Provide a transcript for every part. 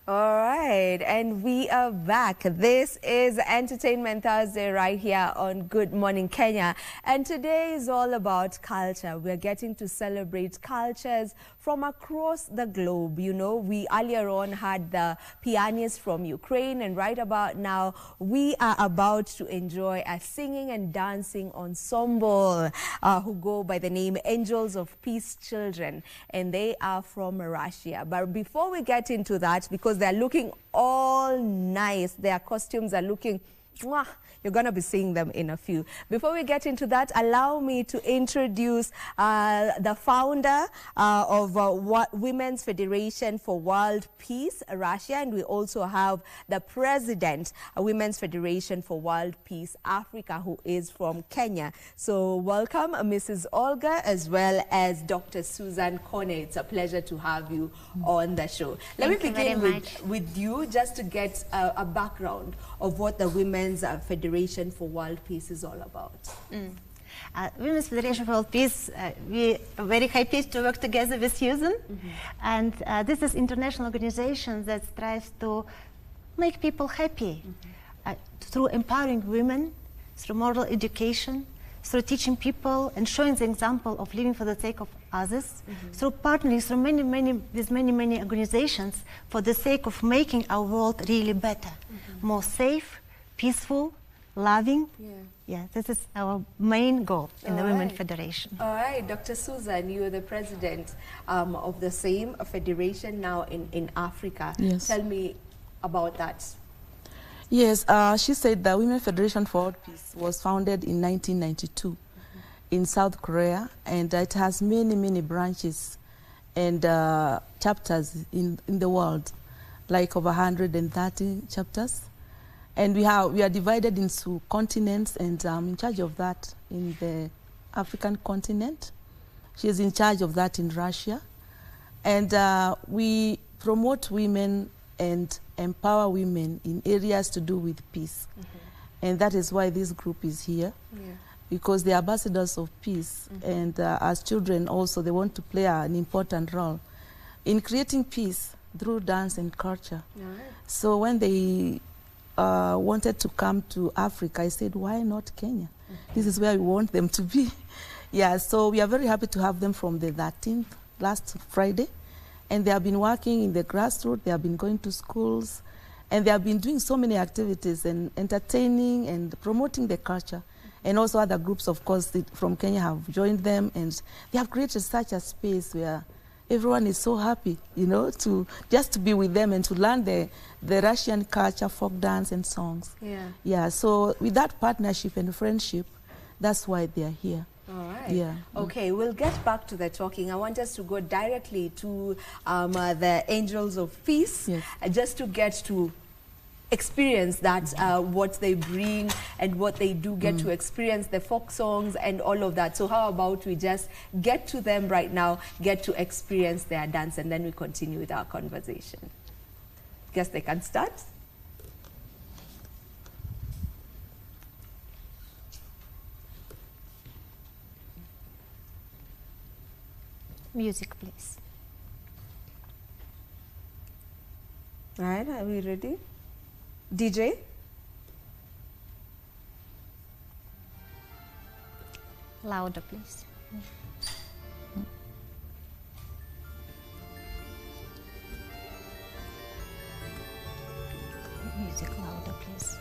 All right, and we are back. This is Entertainment Thursday right here on Good Morning Kenya. And today is all about culture. We're getting to celebrate cultures from across the globe. You know, we earlier on had the pianists from Ukraine, and right about now, we are about to enjoy a singing and dancing ensemble who go by the name Angels of Peace Children, and they are from Russia. But before we get into that, because they're looking all nice, their costumes are looking mwah. You're going to be seeing them in a few. Before we get into that, allow me to introduce the founder of Women's Federation for World Peace, Russia, and we also have the president of Women's Federation for World Peace, Africa, who is from Kenya. So welcome, Mrs. Olga, as well as Dr. Susan Kone. It's a pleasure to have you on the show. Let me begin with you, just to get a background of what the Women's Federation for World Peace is all about. Women's Federation for World Peace, we are very happy to work together with Susan. And this is an international organization that strives to make people happy through empowering women, through moral education, through teaching people and showing the example of living for the sake of others, through partnering through many organizations for the sake of making our world really better, more safe, peaceful, loving. Yeah, this is our main goal in the Women's Federation. All right, Dr. Susan, you're the president of the same federation now in Africa. Yes. Tell me about that. Yes, she said the Women's Federation for World Peace was founded in 1992 in South Korea, and it has many branches and chapters in the world, like over 130 chapters. And we are divided into continents, and I'm in charge of that in the African continent. She is in charge of that in Russia. And we promote women and empower women in areas to do with peace. And that is why this group is here, because they are ambassadors of peace. And as children also, they want to play an important role in creating peace through dance and culture. So when they wanted to come to Africa, I said, why not Kenya? This is where we want them to be. Yeah, so we are very happy to have them from the 13th, last Friday. And they have been working in the grassroots, they have been going to schools, and they have been doing so many activities and entertaining and promoting the culture. And also other groups, of course, from Kenya have joined them, and they have created such a space where everyone is so happy, you know, just to be with them and to learn the Russian culture, folk dance and songs. Yeah, so with that partnership and friendship, that's why they are here. All right. Okay, we'll get back to the talking. I want us to go directly to the Angels of Peace, just to get to experience that, what they bring and what they do, get to experience the folk songs and all of that. So how about we just get to them right now, get to experience their dance, and then we continue with our conversation. Guess they can start. Music, please. All right, are we ready? DJ? Louder, please. Music louder, please.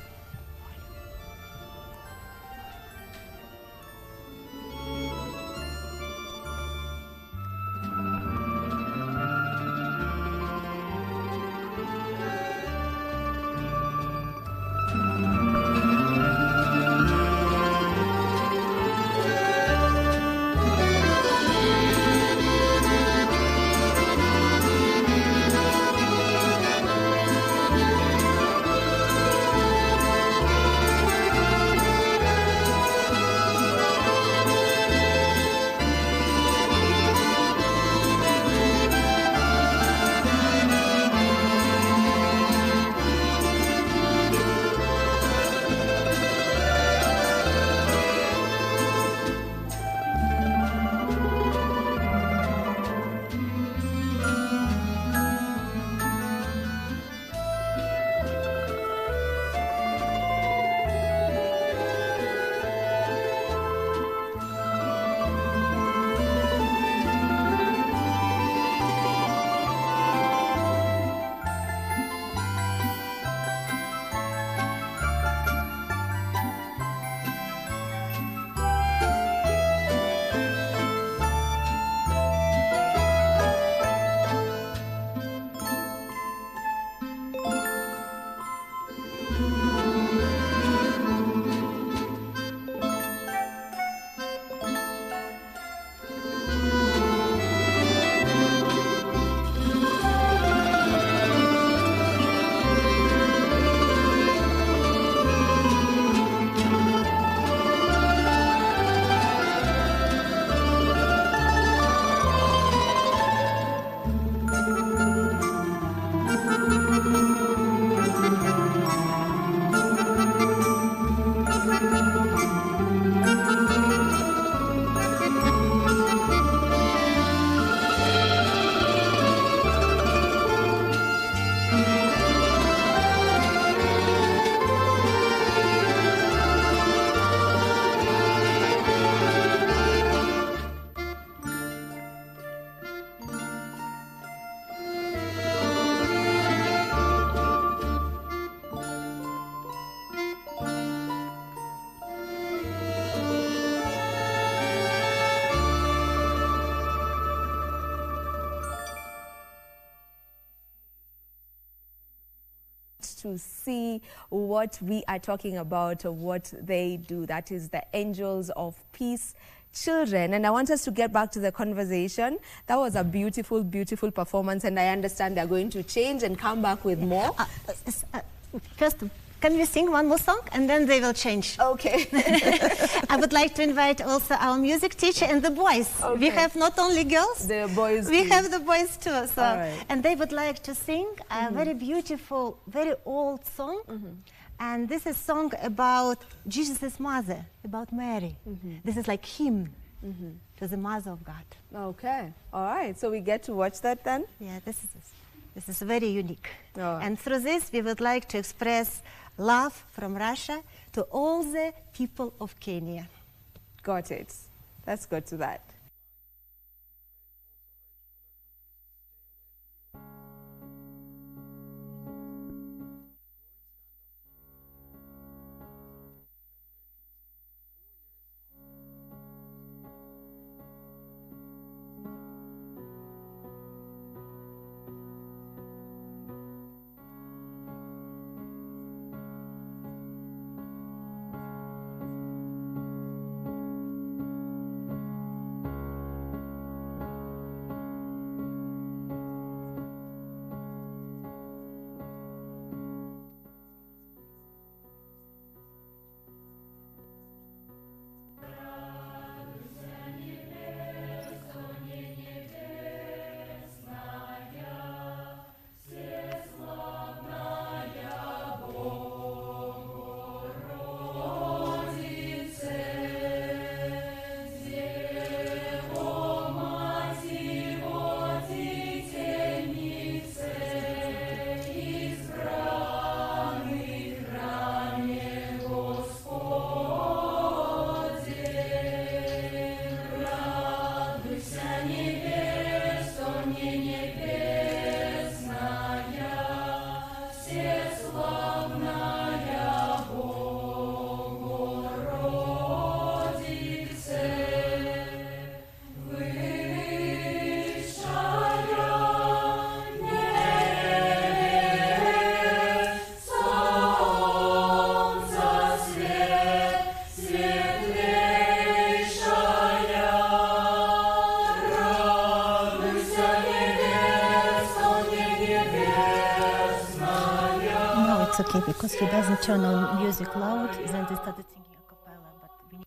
to see what we are talking about, what they do. That is the Angels of Peace Children. And I want us to get back to the conversation. That was a beautiful, beautiful performance, and I understand they're going to change and come back with more. First, can we sing one more song and then they will change? Okay. I would like to invite also our music teacher and the boys. Okay. We have not only girls, the boys we too. have the boys too. So, right. And they would like to sing a very beautiful, very old song. And this is a song about Jesus' mother, about Mary. This is like hymn to the mother of God. Okay. All right. So we get to watch that then? Yeah, this is very unique. Oh. And through this, we would like to express love from Russia to all the people of Kenya. Got it. Let's go to that. It's okay, because he doesn't turn on music loud, then they started singing a cappella, but we need...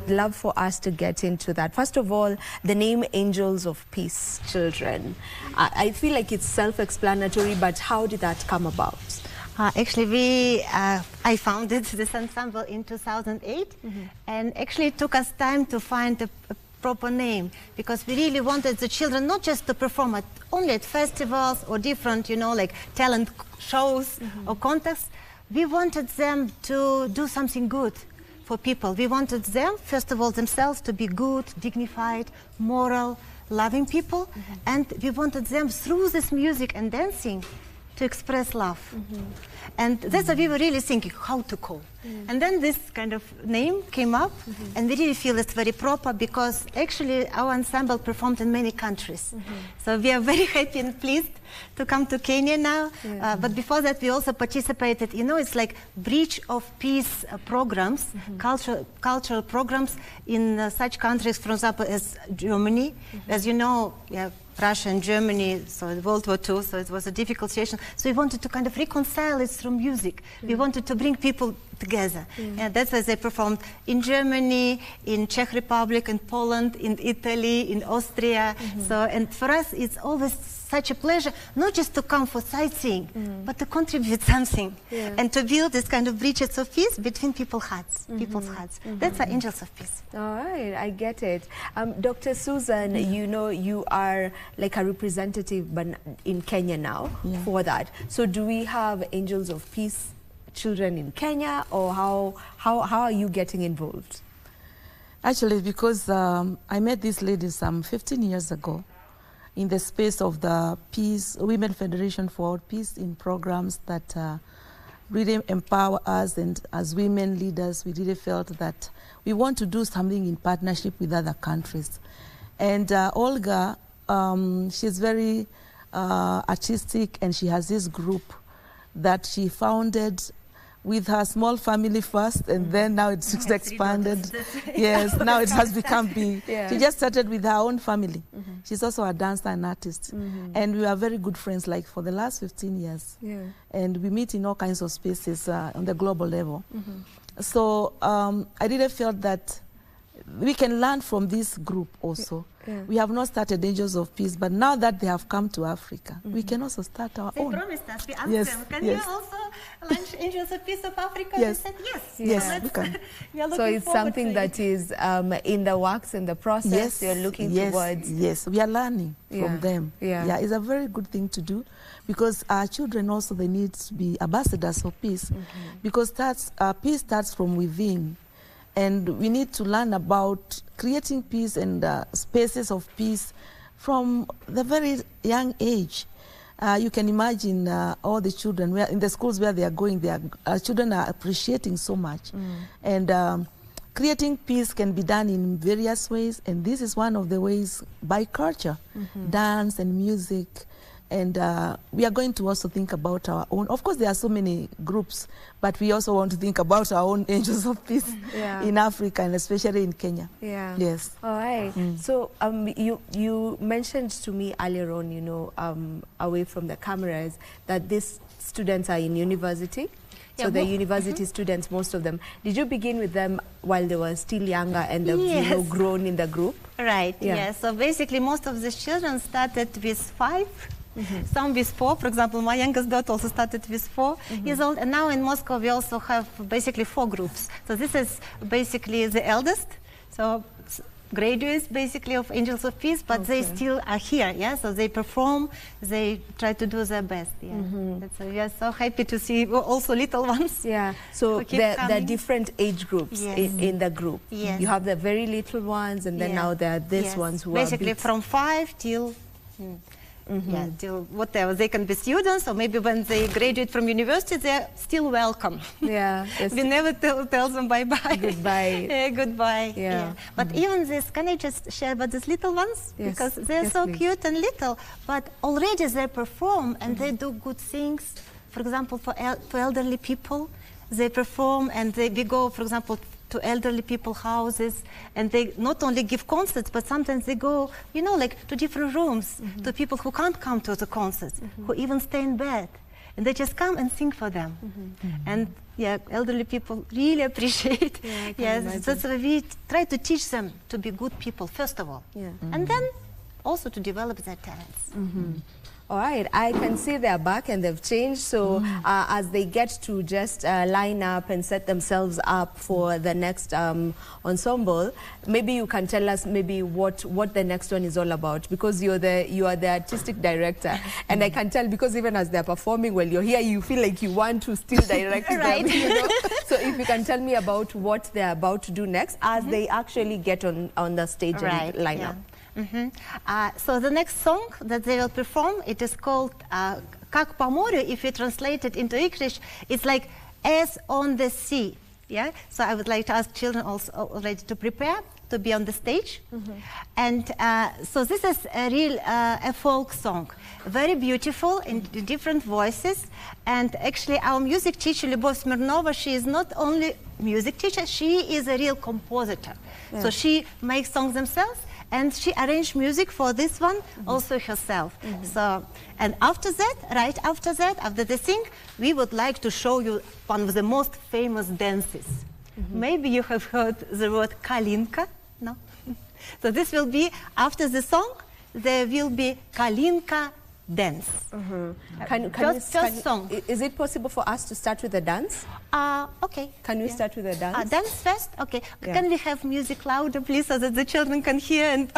Love for us to get into that. First of all, the name Angels of Peace Children. I feel like it's self-explanatory, but how did that come about? Actually, I founded this ensemble in 2008, and actually it took us time to find a proper name, because we really wanted the children not just to perform only at festivals or different, like talent shows or contests. We wanted them to do something good for people. We wanted them, first of all, themselves to be good, dignified, moral, loving people, and we wanted them through this music and dancing to express love. And that's what we were really thinking, how to call. And then this kind of name came up, and we really feel it's very proper because actually our ensemble performed in many countries. So we are very happy and pleased to come to Kenya now. But before that, we also participated, you know, it's like Bridge of Peace programs, cultural programs in such countries, for example, as Germany. As you know, Russia and Germany, so World War II, so it was a difficult situation. So we wanted to kind of reconcile it through music. We wanted to bring people together. And that's why they performed in Germany, in Czech Republic, in Poland, in Italy, in Austria. So, and for us, it's always such a pleasure, not just to come for sightseeing, but to contribute something and to build this kind of bridges of peace between people's hearts. That's our Angels of Peace. All right, I get it. Dr. Susan, you know, you are like a representative but in Kenya now for that. So do we have Angels of Peace children in Kenya, or how are you getting involved? Actually, because I met this lady some 15 years ago in the space of the Peace, Women Federation for Peace in programs that really empower us, and as women leaders, we really felt that we want to do something in partnership with other countries. And Olga, she's very artistic, and she has this group that she founded with her small family first, and then now it's expanded. Yes, now it has become big. She just started with her own family. She's also a dancer and artist. And we are very good friends, like for the last 15 years. And we meet in all kinds of spaces on the global level. So I really felt that we can learn from this group also. We have not started Angels of Peace, but now that they have come to Africa, we can also start our own. They promised us. We asked them, can you also launch Angels of Peace of Africa? They said yes. Yes, we can. So it's something that is in the works, in the process. You're looking towards. Yes, we are learning from them. It's a very good thing to do, because our children also, they need to be ambassadors of peace, because peace starts from within. And we need to learn about creating peace and spaces of peace from the very young age. You can imagine all the children in the schools where they are going, children are appreciating so much. And creating peace can be done in various ways, and this is one of the ways by culture, dance and music. And we are going to also think about our own. Of course, there are so many groups, but we also want to think about our own Angels of Peace in Africa, and especially in Kenya. Yes. All right. So you mentioned to me earlier on, you know, away from the cameras, that these students are in university. So the university students, most of them. Did you begin with them while they were still younger and they've you know, grown in the group? Right. Yes. So basically, most of the children started with 5. Some with 4. For example, my youngest daughter also started with 4 years old. And now in Moscow, we also have basically 4 groups. So this is basically the eldest. So graduates basically of Angels of Peace, but they still are here. So they perform, they try to do their best. So we are so happy to see also little ones. So there are different age groups in the group. You have the very little ones, and then now there are these ones who basically are from 5 till till whatever. They can be students, or maybe when they graduate from university, they're still welcome. We never tell them bye-bye. Goodbye. Goodbye. But even this, can I just share about these little ones? Because they're so cute and little, but already they perform and they do good things. For example, for elderly people, they perform, and we go, for example, to elderly people's houses, and they not only give concerts, but sometimes they go, you know, like to different rooms, to people who can't come to the concerts, who even stay in bed, and they just come and sing for them. And elderly people really appreciate. That's why we try to teach them to be good people first of all, and then also to develop their talents. All right, I can see they're back and they've changed. So as they get to just line up and set themselves up for the next ensemble, maybe you can tell us maybe what the next one is all about, because you are the artistic director, and I can tell, because even as they're performing, while you're here, you feel like you want to still direct them. You know? So if you can tell me about what they're about to do next as they actually get on the stage and line up. So the next song that they will perform, it is called Как по морю. If you translate it into English, it's like As on the Sea. Yeah, so I would like to ask children also already to prepare to be on the stage. And so this is a real a folk song, very beautiful in different voices. And actually our music teacher, Lyubov Smirnova, she is not only music teacher, she is a real compositor. So she makes songs themselves, and she arranged music for this one also herself. So, and after that, right after that, after the sing, we would like to show you one of the most famous dances. Maybe you have heard the word kalinka, no? So this will be, after the song, there will be kalinka dance. First song. Is it possible for us to start with the dance? Okay. Can we start with the dance? Dance first? Okay. Can we have music louder, please, so that the children can hear and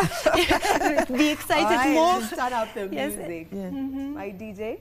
be excited more? Let's start out the Yes. music. My DJ.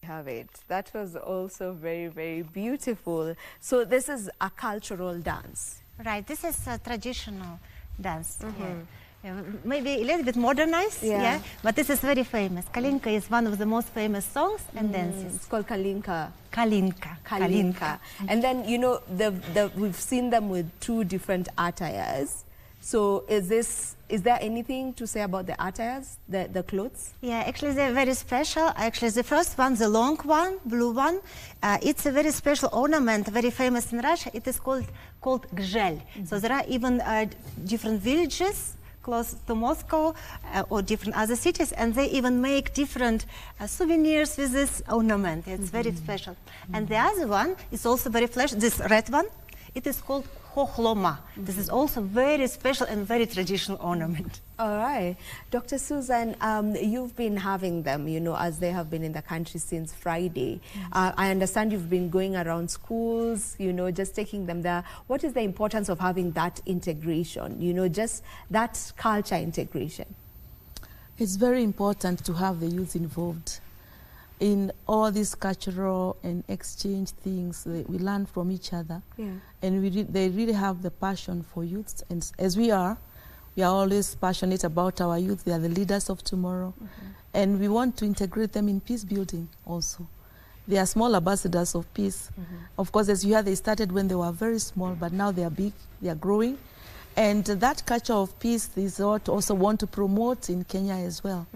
Have it. That was also very, very beautiful. So this is a cultural dance. Right, this is a traditional dance. Maybe a little bit modernized, but this is very famous. Kalinka is one of the most famous songs and dances. It's called Kalinka. Kalinka. And then, you know, we've seen them with two different attires. So is there anything to say about the attires, the clothes? Yeah, actually they're very special. Actually the first one, the long one, blue one, it's a very special ornament, very famous in Russia. It is called gzhel. So there are even different villages close to Moscow or different other cities, and they even make different souvenirs with this ornament. It's very special. And the other one is also very flashy, this red one. It is called Hokhloma. This is also very special and very traditional ornament. All right. Dr. Susan, you've been having them, you know, as they have been in the country since Friday. I understand you've been going around schools, you know, just taking them there. What is the importance of having that integration, you know, just that culture integration? It's very important to have the youth involved in all these cultural and exchange things. We learn from each other, and they really have the passion for youth. And as we are always passionate about our youth. They are the leaders of tomorrow, and we want to integrate them in peace building also. They are small ambassadors of peace. Of course, as you heard, they started when they were very small, but now they are big, they are growing. And that culture of peace is what also want to promote in Kenya as well,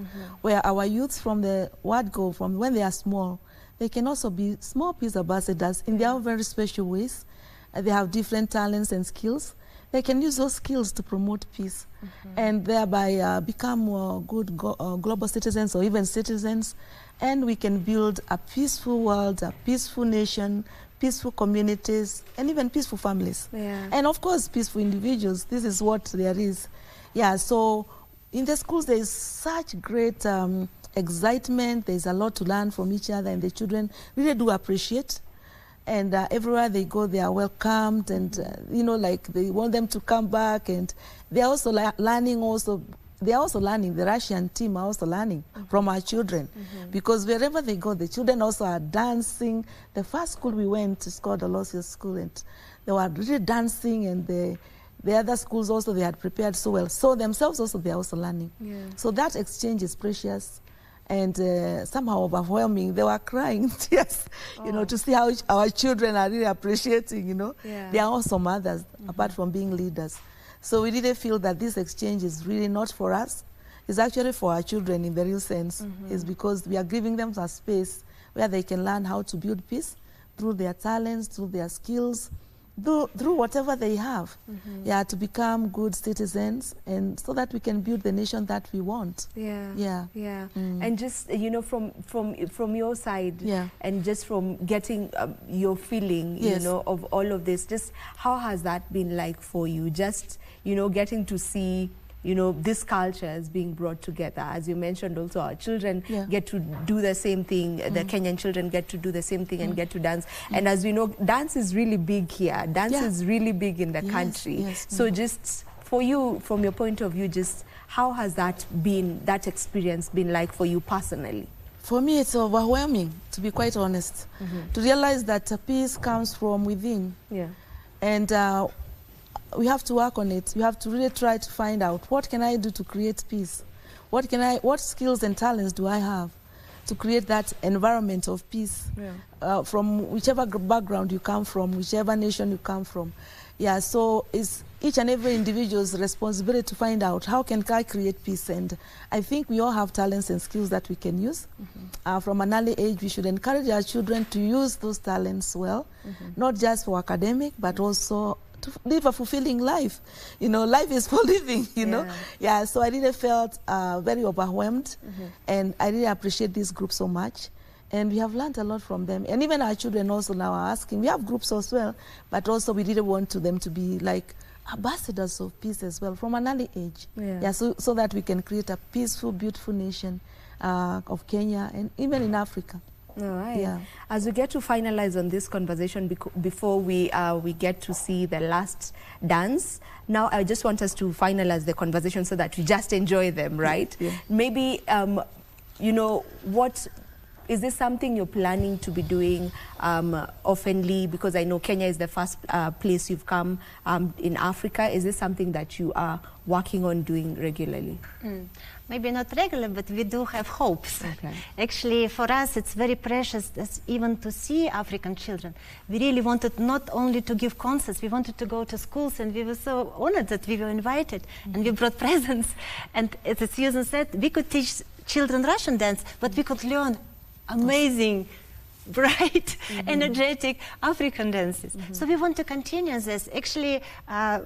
where our youth from the word go, from when they are small, they can also be small peace ambassadors in their own very special ways. They have different talents and skills. They can use those skills to promote peace and thereby become good global citizens or even citizens. And we can build a peaceful world, a peaceful nation, peaceful communities, and even peaceful families. And of course, peaceful individuals. This is what there is. So in the schools, there is such great excitement. There's a lot to learn from each other, and the children really do appreciate. And everywhere they go, they are welcomed, and you know, like they want them to come back. And they are also learning also. They are also learning, the Russian team are also learning from our children. Because wherever they go, the children also are dancing. The first school we went is called Aloysius School, and they were really dancing, and the other schools also, they had prepared so well. So themselves also, they are also learning. So that exchange is precious and somehow overwhelming. They were crying tears, you know, to see how our children are really appreciating, you know. They are also mothers, apart from being leaders. So we really feel that this exchange is really not for us. It's actually for our children in the real sense. It's because we are giving them a space where they can learn how to build peace through their talents, through their skills, through whatever they have, to become good citizens, and so that we can build the nation that we want. And just, you know, from your side, and just from getting your feeling, you know, of all of this, just how has that been like for you? Just, you know, getting to see, you know, this culture is being brought together. As you mentioned also, our children get to do the same thing. The Kenyan children get to do the same thing and get to dance. And as we know, dance is really big here. Dance is really big in the country. So just for you, from your point of view, just how has that been, that experience been like for you personally? For me, it's overwhelming, to be quite honest, to realize that peace comes from within. And we have to work on it. We have to really try to find out, what can I do to create peace? What skills and talents do I have to create that environment of peace from whichever background you come from, whichever nation you come from. So it's each and every individual's responsibility to find out, how can I create peace? And I think we all have talents and skills that we can use. From an early age, we should encourage our children to use those talents well, not just for academic, but also to live a fulfilling life. You know, life is for living, you know. So I really felt very overwhelmed, and I really appreciate this group so much. And we have learned a lot from them. And even our children also now are asking, we have groups as well, but also we really want them to be like ambassadors of peace as well from an early age. So that we can create a peaceful, beautiful nation of Kenya and even in Africa. All right. As we get to finalize on this conversation, before we get to see the last dance, now I just want us to finalize the conversation so that we just enjoy them, right? Maybe, you know, is this something you're planning to be doing oftenly? Because I know Kenya is the first place you've come in Africa. Is this something that you are working on doing regularly? Maybe not regular, but we do have hopes. Actually, for us, it's very precious even to see African children. We really wanted not only to give concerts, we wanted to go to schools, and we were so honored that we were invited, and we brought presents. And as Susan said, we could teach children Russian dance, but we could learn amazing bright, energetic African dances. So we want to continue this. Actually,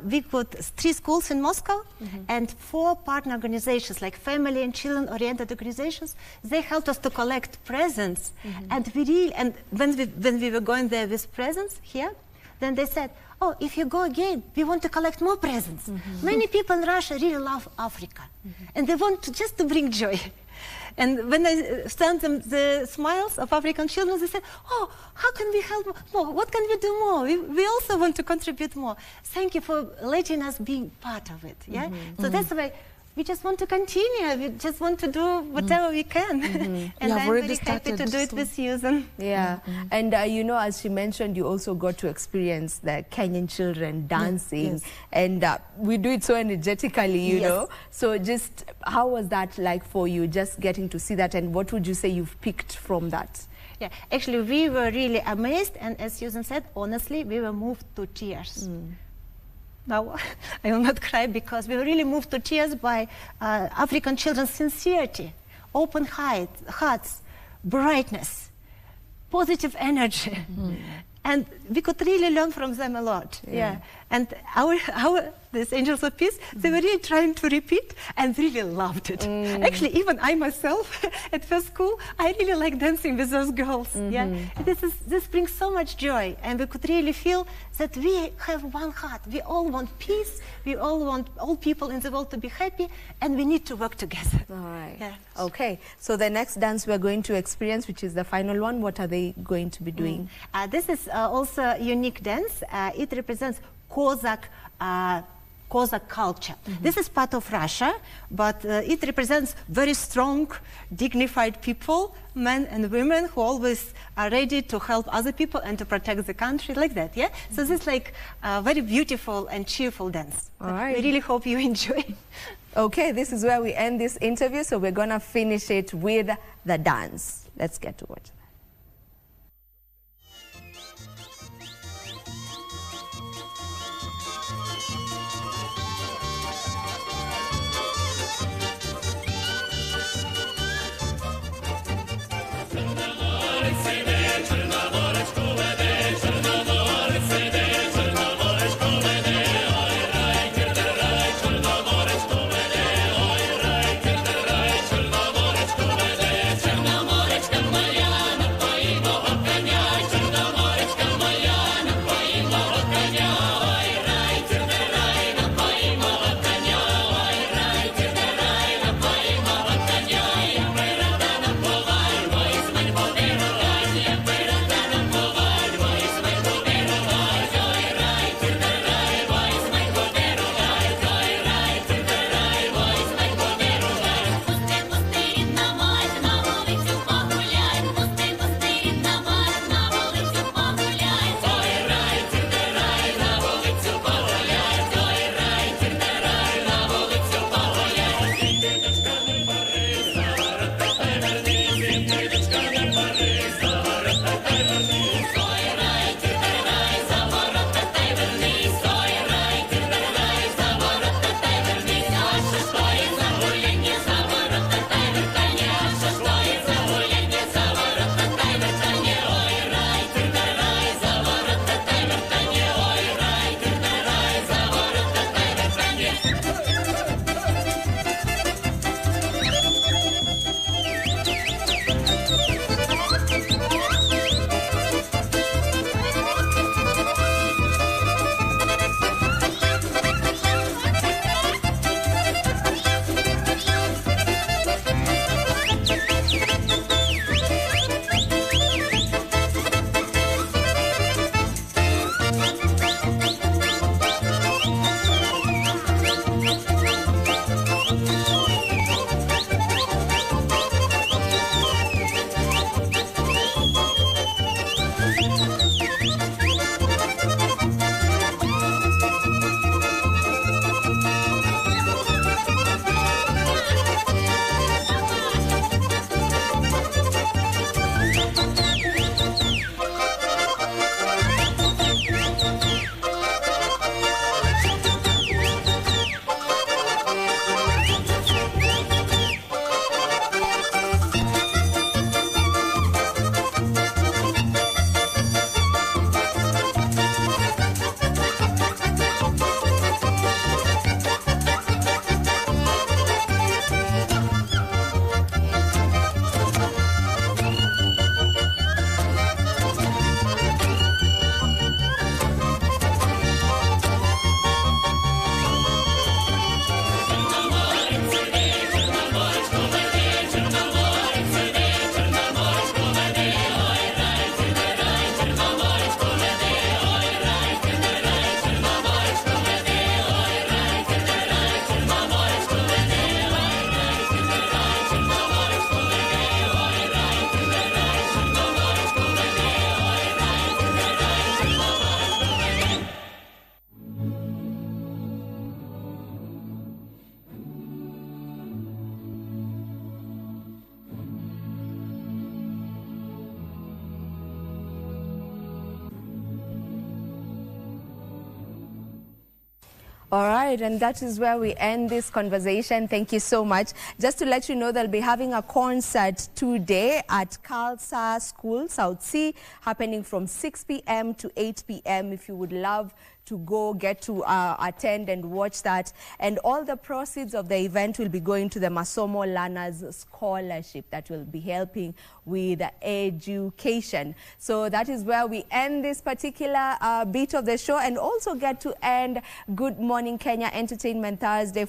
we got 3 schools in Moscow and 4 partner organizations, like family and children-oriented organizations. They helped us to collect presents. And when we were going there with presents here, then they said, oh, if you go again, we want to collect more presents. Many people in Russia really love Africa. And they want just to bring joy. And when I sent them the smiles of African children, they said, oh, how can we help more? What can we do more? We also want to contribute more. Thank you for letting us be part of it. Yeah? So that's why we just want to continue. We just want to do whatever we can. And I'm very happy to do it with Susan. Yeah. And you know, as she mentioned, you also got to experience the Kenyan children dancing. And we do it so energetically, you know. So just how was that like for you, just getting to see that? And what would you say you've picked from that? Yeah, actually, we were really amazed. And as Susan said, honestly, we were moved to tears. Now, I will not cry because we were really moved to tears by African children's sincerity, open hearts, brightness, positive energy. And we could really learn from them a lot. And these Angels of Peace, they were really trying to repeat and really loved it. Actually, even I myself, at first school, I really like dancing with those girls. This brings so much joy, and we could really feel that we have one heart. We all want peace. We all want all people in the world to be happy, and we need to work together. All right. Okay. So the next dance we're going to experience, which is the final one, what are they going to be doing? This is also a unique dance. It represents Cossack culture. This is part of Russia, but it represents very strong, dignified people, men and women who always are ready to help other people and to protect the country, like that, yeah? So this is like a very beautiful and cheerful dance. All right. We really hope you enjoy. Okay, this is where we end this interview, so we're gonna finish it with the dance. Let's get to it. Maria. All right, and that is where we end this conversation. Thank you so much. Just to let you know, they'll be having a concert today at Khalsa School, South Sea, happening from 6 p.m. to 8 p.m. If you would love to go, get to attend and watch that. And all the proceeds of the event will be going to the Masomo Learners Scholarship that will be helping with education. So that is where we end this particular bit of the show, and also get to end Good Morning Kenya Entertainment Thursday.